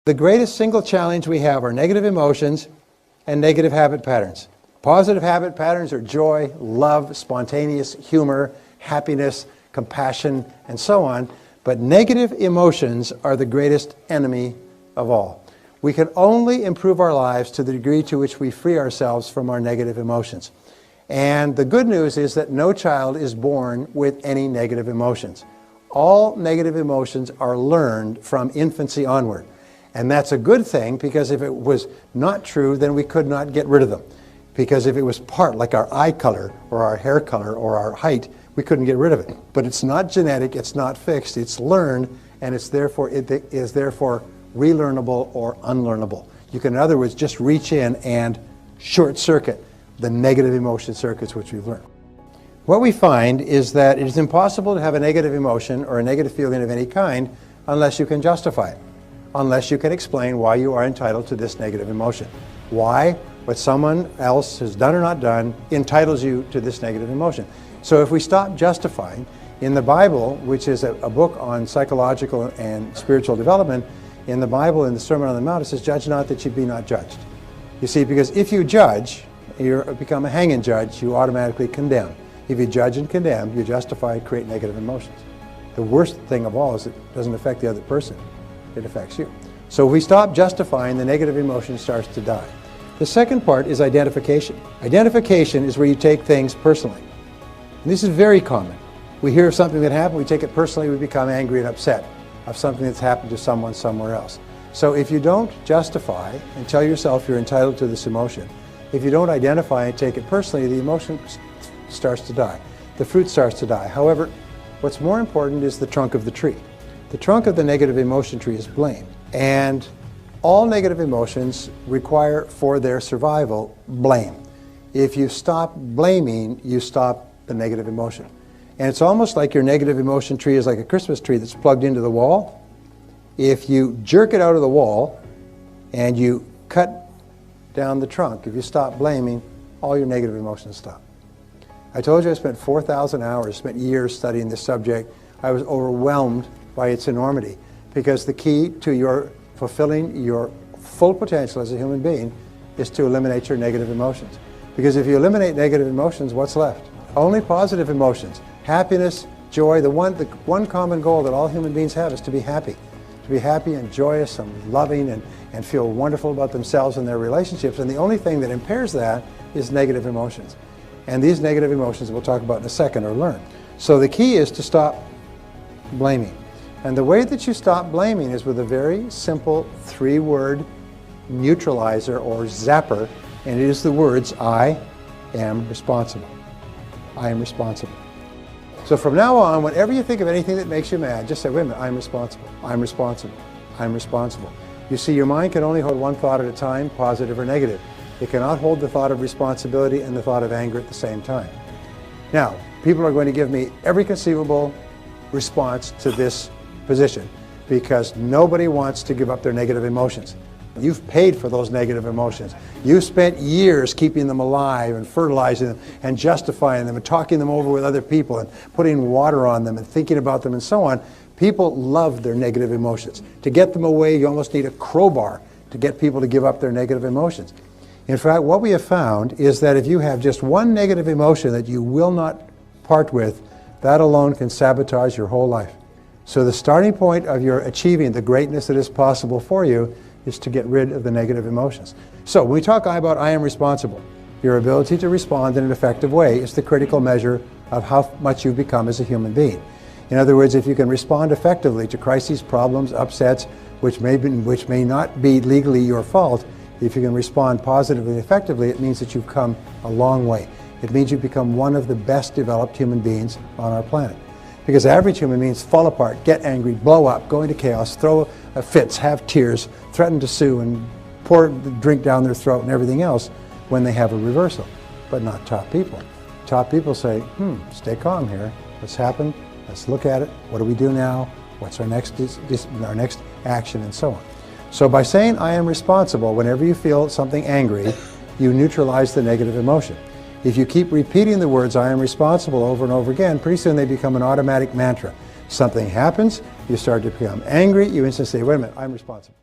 The greatest single challenge we have are negative emotions and negative habit patterns. Positive habit patterns are joy, love, spontaneous humor, happiness, compassion, and so on. But negative emotions are the greatest enemy of all. We can only improve our lives to the degree to which we free ourselves from our negative emotions. And the good news is that no child is born with any negative emotions. All negative emotions are learned from infancy onward. And that's a good thing, because if it was not true, then we could not get rid of them. Because if it was part, like our eye color or our hair color or our height, we couldn't get rid of it. But it's not genetic, it's not fixed, it's learned, and it is therefore relearnable or unlearnable. You can, in other words, just reach in and short circuit the negative emotion circuits which we've learned. What we find is that it is impossible to have a negative emotion or a negative feeling of any kind unless you can justify it, unless you can explain why you are entitled to this negative emotion. Why what someone else has done or not done entitles you to this negative emotion. So if we stop justifying, in the Bible, which is a book on psychological and spiritual development, in the Bible, in the Sermon on the Mount, it says, "Judge not that you be not judged." You see, because if you judge, you become a hanging judge, you automatically condemn. If you judge and condemn, you justify, create negative emotions. The worst thing of all is it doesn't affect the other person, it affects you. So if we stop justifying, the negative emotion starts to die. The second part is identification. Identification is where you take things personally. And this is very common. We hear of something that happened, we take it personally, we become angry and upset of something that's happened to someone somewhere else. So if you don't justify and tell yourself you're entitled to this emotion, if you don't identify and take it personally, the emotion starts to die. The fruit starts to die. However, what's more important is the trunk of the tree. The trunk of the negative emotion tree is blame. And all negative emotions require, for their survival, blame. If you stop blaming, you stop the negative emotion. And it's almost like your negative emotion tree is like a Christmas tree that's plugged into the wall. If you jerk it out of the wall and you cut down the trunk, if you stop blaming, all your negative emotions stop. I told you I spent 4,000 hours, spent years studying this subject. I was overwhelmed by its enormity, because the key to your fulfilling your full potential as a human being is to eliminate your negative emotions. Because if you eliminate negative emotions, what's left? Only positive emotions. Happiness, joy. The one common goal that all human beings have is to be happy. To be happy and joyous and loving and feel wonderful about themselves and their relationships. And the only thing that impairs that is negative emotions. And these negative emotions we'll talk about in a second are learned. So the key is to stop blaming. And the way that you stop blaming is with a very simple 3-word neutralizer or zapper, and it is the words, I am responsible. I am responsible. So from now on, whenever you think of anything that makes you mad, just say, wait a minute, I'm responsible, I'm responsible, I'm responsible. You see, your mind can only hold one thought at a time, positive or negative. It cannot hold the thought of responsibility and the thought of anger at the same time. Now, people are going to give me every conceivable response to this position, because nobody wants to give up their negative emotions. You've paid for those negative emotions. You spent years keeping them alive and fertilizing them and justifying them and talking them over with other people and putting water on them and thinking about them and so on. People love their negative emotions. To get them away, you almost need a crowbar to get people to give up their negative emotions. In fact, what we have found is that if you have just one negative emotion that you will not part with, that alone can sabotage your whole life. So the starting point of your achieving the greatness that is possible for you is to get rid of the negative emotions. So when we talk about I am responsible, your ability to respond in an effective way is the critical measure of how much you've become as a human being. In other words, if you can respond effectively to crises, problems, upsets, which may not be legally your fault, if you can respond positively and effectively, it means that you've come a long way. It means you've become one of the best developed human beings on our planet. Because average human beings fall apart, get angry, blow up, go into chaos, throw fits, have tears, threaten to sue, and pour the drink down their throat and everything else when they have a reversal. But not top people. Top people say, stay calm here. What's happened? Let's look at it. What do we do now? What's our next action, and so on. So by saying I am responsible, whenever you feel something angry, you neutralize the negative emotion. If you keep repeating the words, I am responsible, over and over again, pretty soon they become an automatic mantra. Something happens, you start to become angry, you instantly say, wait a minute, I'm responsible.